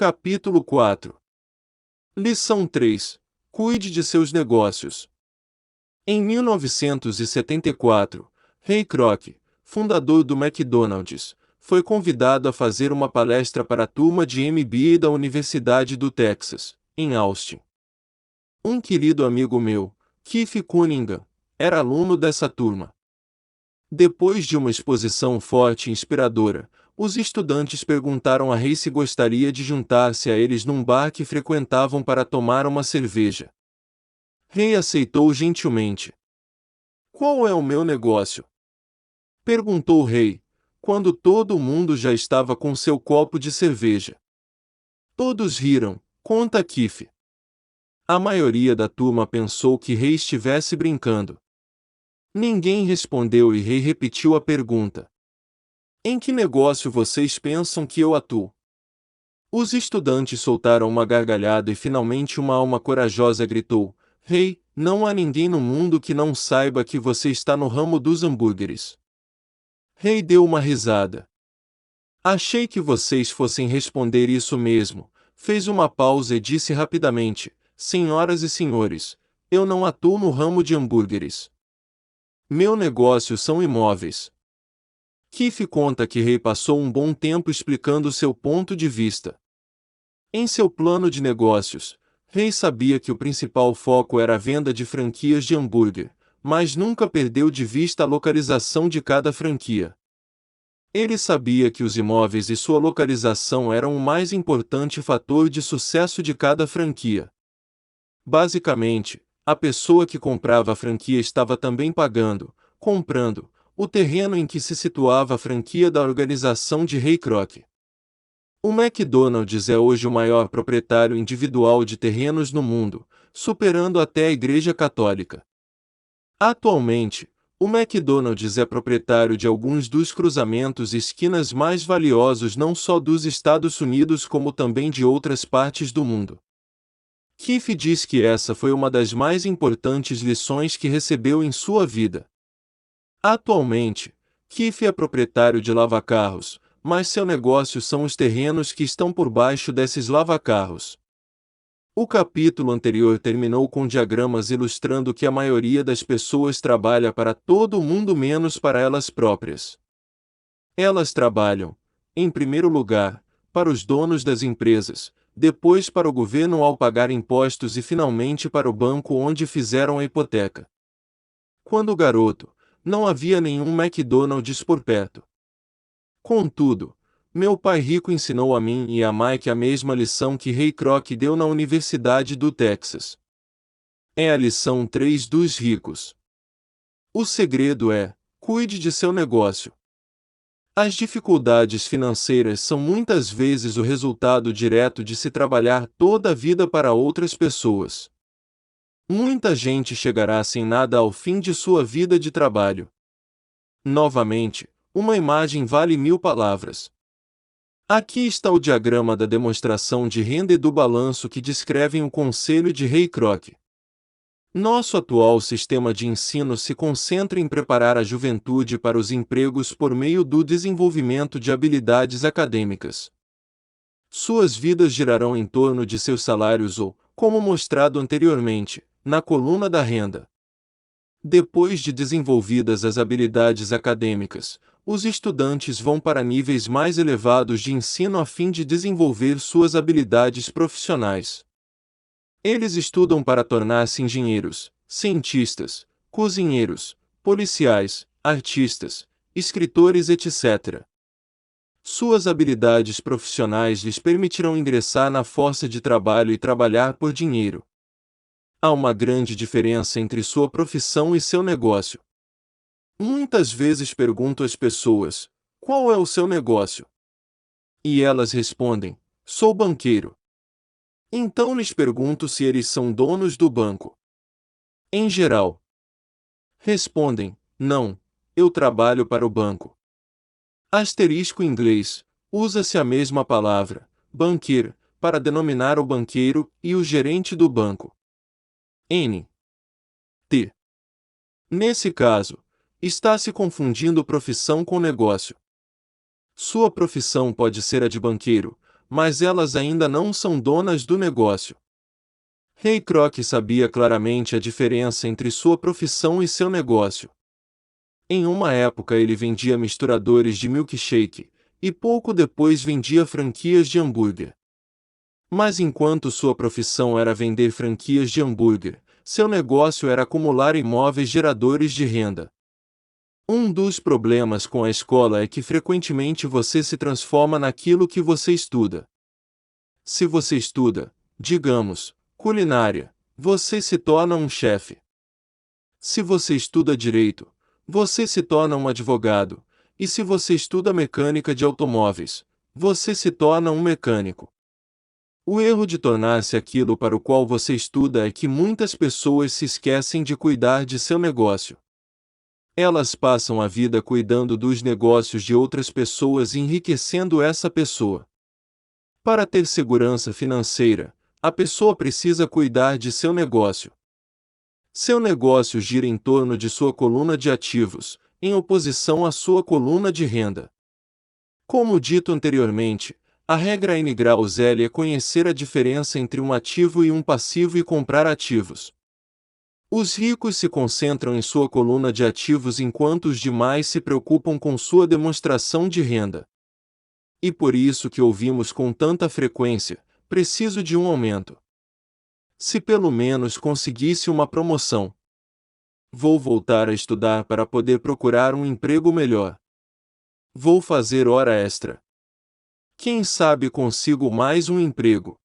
Capítulo 4. Lição 3. Cuide de seus negócios. Em 1974, Ray Kroc, fundador do McDonald's, foi convidado a fazer uma palestra para a turma de MBA da Universidade do Texas, em Austin. Um querido amigo meu, Keith Cunningham, era aluno dessa turma. Depois de uma exposição forte e inspiradora, os estudantes perguntaram a Ray se gostaria de juntar-se a eles num bar que frequentavam para tomar uma cerveja. Ray aceitou gentilmente. "Qual é o meu negócio?" perguntou Ray, quando todo mundo já estava com seu copo de cerveja. Todos riram, conta Keith. A maioria da turma pensou que Ray estivesse brincando. Ninguém respondeu e Ray repetiu a pergunta. "Em que negócio vocês pensam que eu atuo?" Os estudantes soltaram uma gargalhada e finalmente uma alma corajosa gritou: "Ray, não há ninguém no mundo que não saiba que você está no ramo dos hambúrgueres." Ray deu uma risada. "Achei que vocês fossem responder isso mesmo." Fez uma pausa e disse rapidamente: "Senhoras e senhores, eu não atuo no ramo de hambúrgueres. Meu negócio são imóveis." Keith conta que Ray passou um bom tempo explicando seu ponto de vista. Em seu plano de negócios, Ray sabia que o principal foco era a venda de franquias de hambúrguer, mas nunca perdeu de vista a localização de cada franquia. Ele sabia que os imóveis e sua localização eram o mais importante fator de sucesso de cada franquia. Basicamente, a pessoa que comprava a franquia estava também comprando, o terreno em que se situava a franquia da organização de Ray Kroc. O McDonald's é hoje o maior proprietário individual de terrenos no mundo, superando até a Igreja Católica. Atualmente, o McDonald's é proprietário de alguns dos cruzamentos e esquinas mais valiosos não só dos Estados Unidos como também de outras partes do mundo. Keith diz que essa foi uma das mais importantes lições que recebeu em sua vida. Atualmente, Keith é proprietário de lava-carros, mas seu negócio são os terrenos que estão por baixo desses lava-carros. O capítulo anterior terminou com diagramas ilustrando que a maioria das pessoas trabalha para todo mundo menos para elas próprias. Elas trabalham, em primeiro lugar, para os donos das empresas, depois para o governo ao pagar impostos e finalmente para o banco onde fizeram a hipoteca. Quando garoto, não havia nenhum McDonald's por perto. Contudo, meu pai rico ensinou a mim e a Mike a mesma lição que Ray Kroc deu na Universidade do Texas. É a lição 3 dos ricos. O segredo é: cuide de seu negócio. As dificuldades financeiras são muitas vezes o resultado direto de se trabalhar toda a vida para outras pessoas. Muita gente chegará sem nada ao fim de sua vida de trabalho. Novamente, uma imagem vale 1000 palavras. Aqui está o diagrama da demonstração de renda e do balanço que descrevem o conselho de Ray Kroc. Nosso atual sistema de ensino se concentra em preparar a juventude para os empregos por meio do desenvolvimento de habilidades acadêmicas. Suas vidas girarão em torno de seus salários ou, como mostrado anteriormente, na coluna da renda. Depois de desenvolvidas as habilidades acadêmicas, os estudantes vão para níveis mais elevados de ensino a fim de desenvolver suas habilidades profissionais. Eles estudam para tornar-se engenheiros, cientistas, cozinheiros, policiais, artistas, escritores, etc. Suas habilidades profissionais lhes permitirão ingressar na força de trabalho e trabalhar por dinheiro. Há uma grande diferença entre sua profissão e seu negócio. Muitas vezes pergunto às pessoas: "Qual é o seu negócio?" E elas respondem: "Sou banqueiro." Então lhes pergunto se eles são donos do banco. Em geral, respondem: "Não, eu trabalho para o banco." Asterisco em inglês, usa-se a mesma palavra, banqueiro, para denominar o banqueiro e o gerente do banco. N.T. Nesse caso, está se confundindo profissão com negócio. Sua profissão pode ser a de banqueiro, mas elas ainda não são donas do negócio. Ray Kroc sabia claramente a diferença entre sua profissão e seu negócio. Em uma época ele vendia misturadores de milkshake, e pouco depois vendia franquias de hambúrguer. Mas enquanto sua profissão era vender franquias de hambúrguer, seu negócio era acumular imóveis geradores de renda. Um dos problemas com a escola é que frequentemente você se transforma naquilo que você estuda. Se você estuda, digamos, culinária, você se torna um chefe. Se você estuda direito, você se torna um advogado, e se você estuda mecânica de automóveis, você se torna um mecânico. O erro de tornar-se aquilo para o qual você estuda é que muitas pessoas se esquecem de cuidar de seu negócio. Elas passam a vida cuidando dos negócios de outras pessoas e enriquecendo essa pessoa. Para ter segurança financeira, a pessoa precisa cuidar de seu negócio. Seu negócio gira em torno de sua coluna de ativos, em oposição à sua coluna de renda. Como dito anteriormente, a regra N graus L é conhecer a diferença entre um ativo e um passivo e comprar ativos. Os ricos se concentram em sua coluna de ativos enquanto os demais se preocupam com sua demonstração de renda. E por isso que ouvimos com tanta frequência: preciso de um aumento. Se pelo menos conseguisse uma promoção. Vou voltar a estudar para poder procurar um emprego melhor. Vou fazer hora extra. Quem sabe consigo mais um emprego.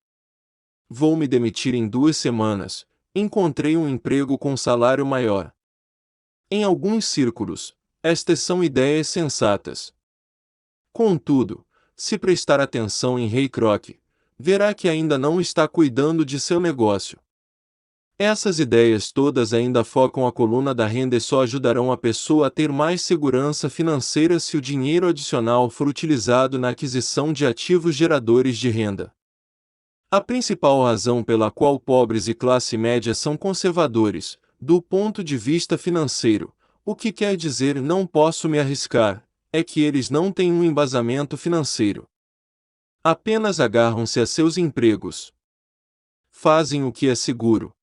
Vou me demitir em 2 semanas. Encontrei um emprego com salário maior. Em alguns círculos, estas são ideias sensatas. Contudo, se prestar atenção em Ray Kroc, verá que ainda não está cuidando de seu negócio. Essas ideias todas ainda focam a coluna da renda e só ajudarão a pessoa a ter mais segurança financeira se o dinheiro adicional for utilizado na aquisição de ativos geradores de renda. A principal razão pela qual pobres e classe média são conservadores, do ponto de vista financeiro, o que quer dizer não posso me arriscar, é que eles não têm um embasamento financeiro. Apenas agarram-se a seus empregos. Fazem o que é seguro.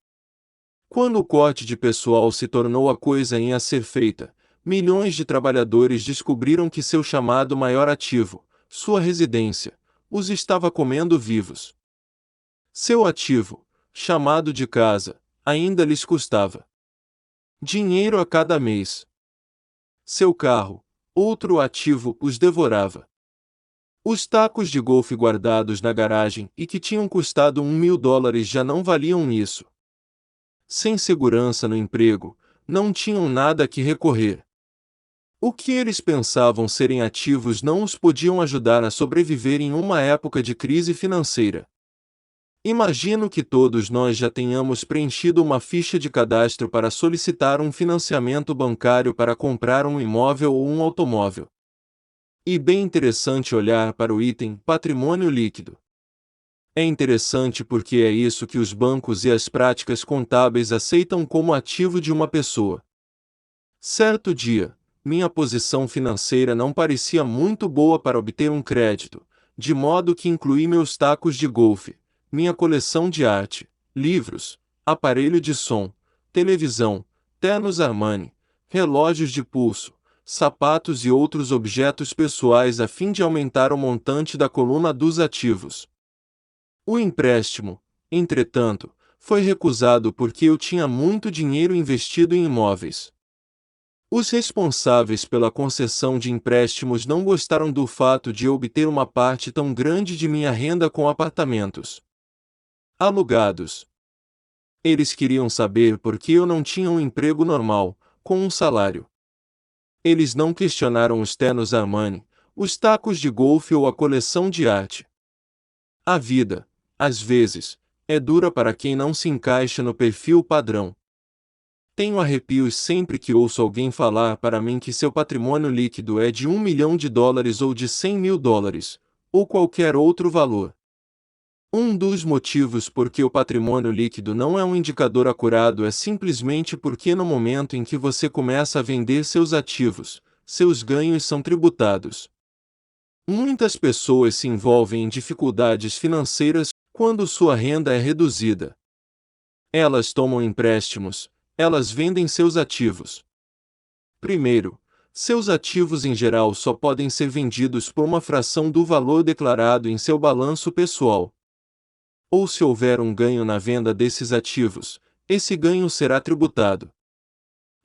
Quando o corte de pessoal se tornou a coisa a ser feita, milhões de trabalhadores descobriram que seu chamado maior ativo, sua residência, os estava comendo vivos. Seu ativo, chamado de casa, ainda lhes custava dinheiro a cada mês. Seu carro, outro ativo, os devorava. Os tacos de golfe guardados na garagem e que tinham custado $1.000 já não valiam isso. Sem segurança no emprego, não tinham nada a que recorrer. O que eles pensavam serem ativos não os podiam ajudar a sobreviver em uma época de crise financeira. Imagino que todos nós já tenhamos preenchido uma ficha de cadastro para solicitar um financiamento bancário para comprar um imóvel ou um automóvel. E bem interessante olhar para o item patrimônio líquido. É interessante porque é isso que os bancos e as práticas contábeis aceitam como ativo de uma pessoa. Certo dia, minha posição financeira não parecia muito boa para obter um crédito, de modo que incluí meus tacos de golfe, minha coleção de arte, livros, aparelho de som, televisão, ternos Armani, relógios de pulso, sapatos e outros objetos pessoais a fim de aumentar o montante da coluna dos ativos. O empréstimo, entretanto, foi recusado porque eu tinha muito dinheiro investido em imóveis. Os responsáveis pela concessão de empréstimos não gostaram do fato de eu obter uma parte tão grande de minha renda com apartamentos alugados. Eles queriam saber por que eu não tinha um emprego normal, com um salário. Eles não questionaram os ternos Armani, os tacos de golfe ou a coleção de arte. A vida, às vezes, é dura para quem não se encaixa no perfil padrão. Tenho arrepios sempre que ouço alguém falar para mim que seu patrimônio líquido é de $1 milhão ou de $100.000, ou qualquer outro valor. Um dos motivos por que o patrimônio líquido não é um indicador acurado é simplesmente porque no momento em que você começa a vender seus ativos, seus ganhos são tributados. Muitas pessoas se envolvem em dificuldades financeiras quando sua renda é reduzida. Elas tomam empréstimos, elas vendem seus ativos. Primeiro, seus ativos em geral só podem ser vendidos por uma fração do valor declarado em seu balanço pessoal. Ou se houver um ganho na venda desses ativos, esse ganho será tributado.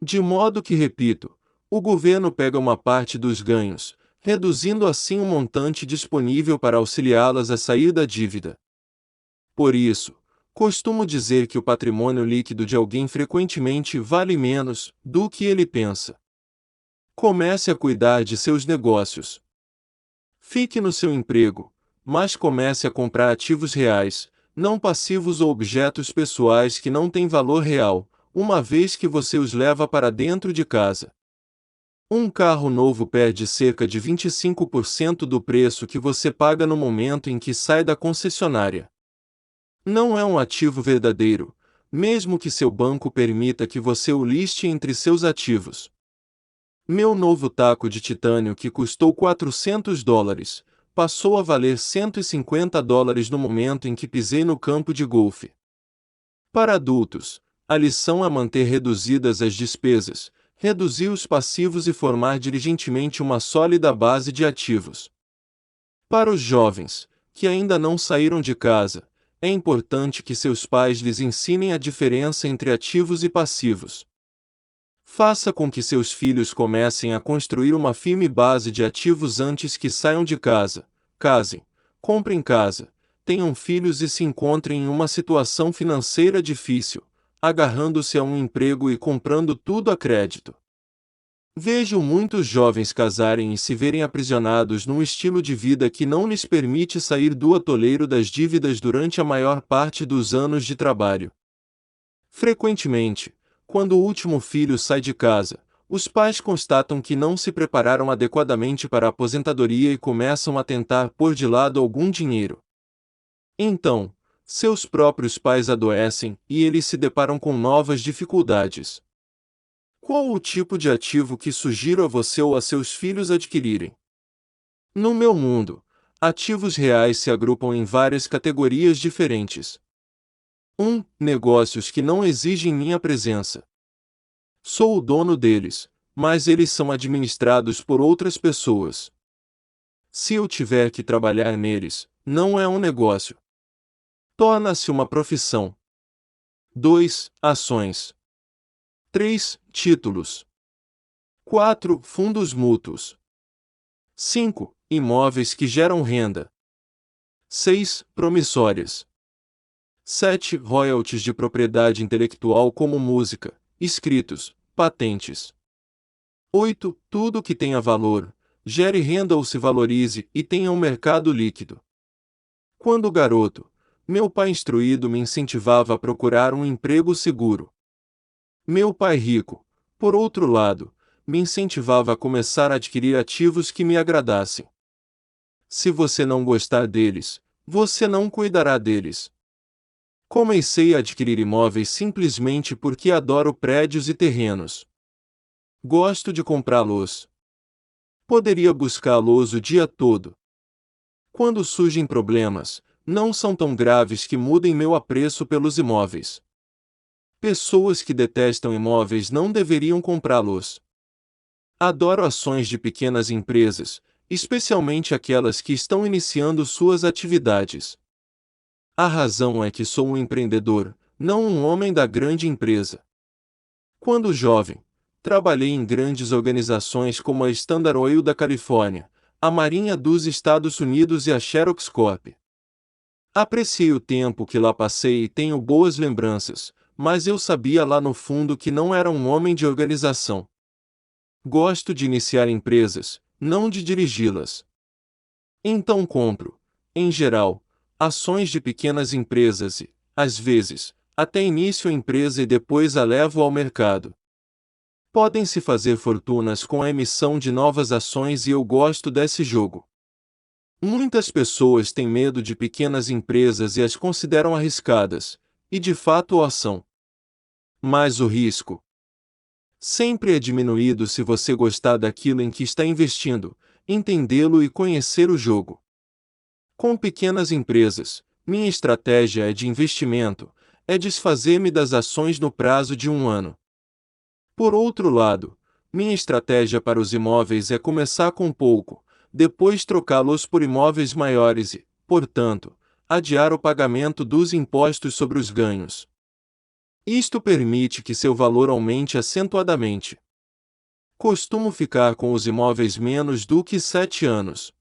De modo que, repito, o governo pega uma parte dos ganhos, reduzindo assim o montante disponível para auxiliá-las a sair da dívida. Por isso, costumo dizer que o patrimônio líquido de alguém frequentemente vale menos do que ele pensa. Comece a cuidar de seus negócios. Fique no seu emprego, mas comece a comprar ativos reais, não passivos ou objetos pessoais que não têm valor real, uma vez que você os leva para dentro de casa. Um carro novo perde cerca de 25% do preço que você paga no momento em que sai da concessionária. Não é um ativo verdadeiro, mesmo que seu banco permita que você o liste entre seus ativos. Meu novo taco de titânio que custou $400, passou a valer $150 no momento em que pisei no campo de golfe. Para adultos, a lição é manter reduzidas as despesas, reduzir os passivos e formar diligentemente uma sólida base de ativos. Para os jovens, que ainda não saíram de casa, é importante que seus pais lhes ensinem a diferença entre ativos e passivos. Faça com que seus filhos comecem a construir uma firme base de ativos antes que saiam de casa, casem, comprem casa, tenham filhos e se encontrem em uma situação financeira difícil, agarrando-se a um emprego e comprando tudo a crédito. Vejo muitos jovens casarem e se verem aprisionados num estilo de vida que não lhes permite sair do atoleiro das dívidas durante a maior parte dos anos de trabalho. Frequentemente, quando o último filho sai de casa, os pais constatam que não se prepararam adequadamente para a aposentadoria e começam a tentar pôr de lado algum dinheiro. Então, seus próprios pais adoecem e eles se deparam com novas dificuldades. Qual o tipo de ativo que sugiro a você ou a seus filhos adquirirem? No meu mundo, ativos reais se agrupam em várias categorias diferentes. 1. Negócios que não exigem minha presença. Sou o dono deles, mas eles são administrados por outras pessoas. Se eu tiver que trabalhar neles, não é um negócio. Torna-se uma profissão. 2. Ações. 3. Títulos. 4. Fundos mútuos. 5. Imóveis que geram renda. 6. Promissórias. 7. Royalties de propriedade intelectual como música, escritos, patentes. 8. Tudo que tenha valor, gere renda ou se valorize e tenha um mercado líquido. Quando garoto, meu pai instruído me incentivava a procurar um emprego seguro. Meu pai rico, por outro lado, me incentivava a começar a adquirir ativos que me agradassem. Se você não gostar deles, você não cuidará deles. Comecei a adquirir imóveis simplesmente porque adoro prédios e terrenos. Gosto de comprá-los. Poderia buscá-los o dia todo. Quando surgem problemas, não são tão graves que mudem meu apreço pelos imóveis. Pessoas que detestam imóveis não deveriam comprá-los. Adoro ações de pequenas empresas, especialmente aquelas que estão iniciando suas atividades. A razão é que sou um empreendedor, não um homem da grande empresa. Quando jovem, trabalhei em grandes organizações como a Standard Oil da Califórnia, a Marinha dos Estados Unidos e a Xerox Corp. Apreciei o tempo que lá passei e tenho boas lembranças, mas eu sabia lá no fundo que não era um homem de organização. Gosto de iniciar empresas, não de dirigi-las. Então compro, em geral, ações de pequenas empresas e, às vezes, até inicio a empresa e depois a levo ao mercado. Podem-se fazer fortunas com a emissão de novas ações e eu gosto desse jogo. Muitas pessoas têm medo de pequenas empresas e as consideram arriscadas, e de fato o são. Mas o risco sempre é diminuído se você gostar daquilo em que está investindo, entendê-lo e conhecer o jogo. Com pequenas empresas, minha estratégia de investimento é desfazer-me das ações no prazo de 1 ano. Por outro lado, minha estratégia para os imóveis é começar com pouco, depois trocá-los por imóveis maiores e, portanto, adiar o pagamento dos impostos sobre os ganhos. Isto permite que seu valor aumente acentuadamente. Costumo ficar com os imóveis menos do que 7 anos.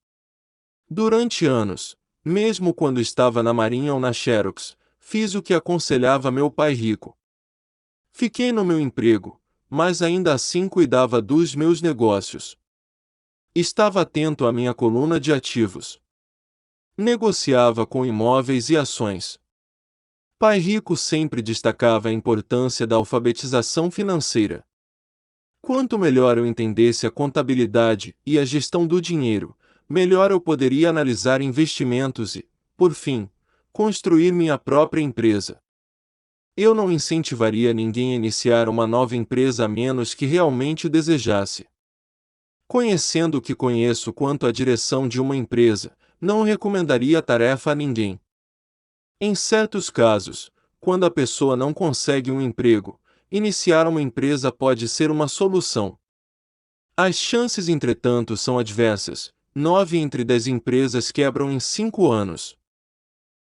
Durante anos, mesmo quando estava na Marinha ou na Xerox, fiz o que aconselhava meu pai rico. Fiquei no meu emprego, mas ainda assim cuidava dos meus negócios. Estava atento à minha coluna de ativos. Negociava com imóveis e ações. Pai Rico sempre destacava a importância da alfabetização financeira. Quanto melhor eu entendesse a contabilidade e a gestão do dinheiro, melhor eu poderia analisar investimentos e, por fim, construir minha própria empresa. Eu não incentivaria ninguém a iniciar uma nova empresa a menos que realmente o desejasse. Conhecendo o que conheço quanto à direção de uma empresa, não recomendaria a tarefa a ninguém. Em certos casos, quando a pessoa não consegue um emprego, iniciar uma empresa pode ser uma solução. As chances, entretanto, são adversas. 9 entre 10 empresas quebram em 5 anos.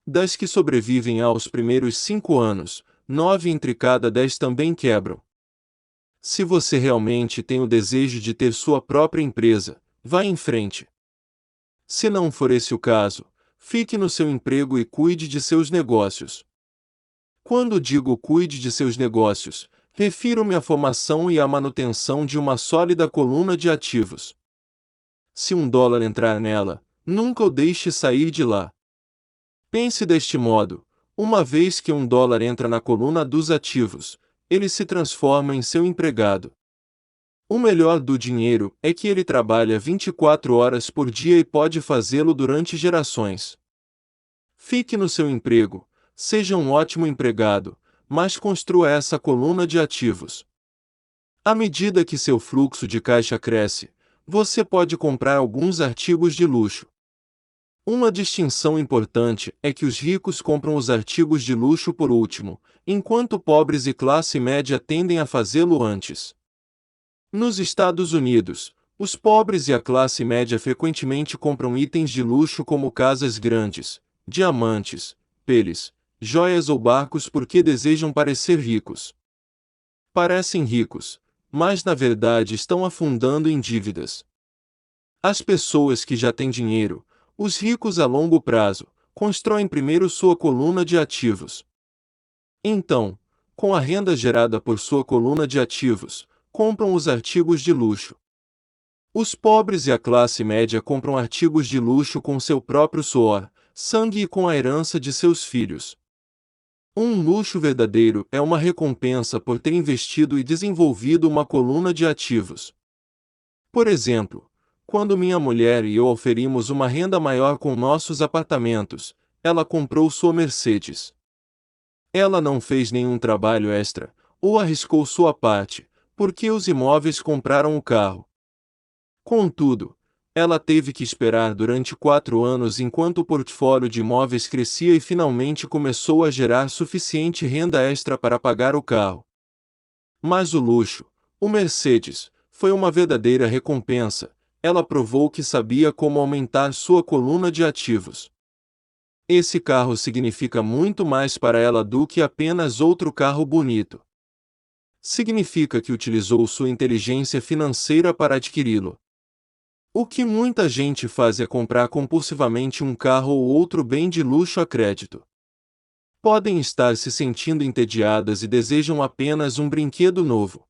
Das que sobrevivem aos primeiros 5 anos, 9 entre cada 10 também quebram. Se você realmente tem o desejo de ter sua própria empresa, vá em frente. Se não for esse o caso, fique no seu emprego e cuide de seus negócios. Quando digo cuide de seus negócios, refiro-me à formação e à manutenção de uma sólida coluna de ativos. Se $1 entrar nela, nunca o deixe sair de lá. Pense deste modo: uma vez que $1 entra na coluna dos ativos, ele se transforma em seu empregado. O melhor do dinheiro é que ele trabalha 24 horas por dia e pode fazê-lo durante gerações. Fique no seu emprego, seja um ótimo empregado, mas construa essa coluna de ativos. À medida que seu fluxo de caixa cresce, você pode comprar alguns artigos de luxo. Uma distinção importante é que os ricos compram os artigos de luxo por último, enquanto pobres e classe média tendem a fazê-lo antes. Nos Estados Unidos, os pobres e a classe média frequentemente compram itens de luxo como casas grandes, diamantes, peles, joias ou barcos porque desejam parecer ricos. Parecem ricos, mas na verdade estão afundando em dívidas. As pessoas que já têm dinheiro, os ricos a longo prazo, constroem primeiro sua coluna de ativos. Então, com a renda gerada por sua coluna de ativos, compram os artigos de luxo. Os pobres e a classe média compram artigos de luxo com seu próprio suor, sangue e com a herança de seus filhos. Um luxo verdadeiro é uma recompensa por ter investido e desenvolvido uma coluna de ativos. Por exemplo, quando minha mulher e eu oferimos uma renda maior com nossos apartamentos, ela comprou sua Mercedes. Ela não fez nenhum trabalho extra, ou arriscou sua parte, porque os imóveis compraram o carro. Contudo, ela teve que esperar durante 4 anos enquanto o portfólio de imóveis crescia e finalmente começou a gerar suficiente renda extra para pagar o carro. Mas o luxo, o Mercedes, foi uma verdadeira recompensa. Ela provou que sabia como aumentar sua coluna de ativos. Esse carro significa muito mais para ela do que apenas outro carro bonito. Significa que utilizou sua inteligência financeira para adquiri-lo. O que muita gente faz é comprar compulsivamente um carro ou outro bem de luxo a crédito. Podem estar se sentindo entediadas e desejam apenas um brinquedo novo.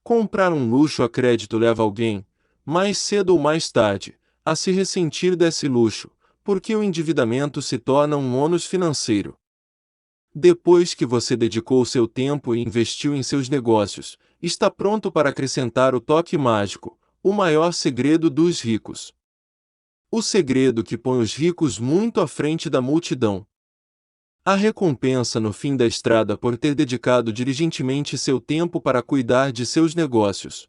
Comprar um luxo a crédito leva alguém, mais cedo ou mais tarde, a se ressentir desse luxo, porque o endividamento se torna um ônus financeiro. Depois que você dedicou seu tempo e investiu em seus negócios, está pronto para acrescentar o toque mágico, o maior segredo dos ricos. O segredo que põe os ricos muito à frente da multidão. A recompensa no fim da estrada por ter dedicado diligentemente seu tempo para cuidar de seus negócios.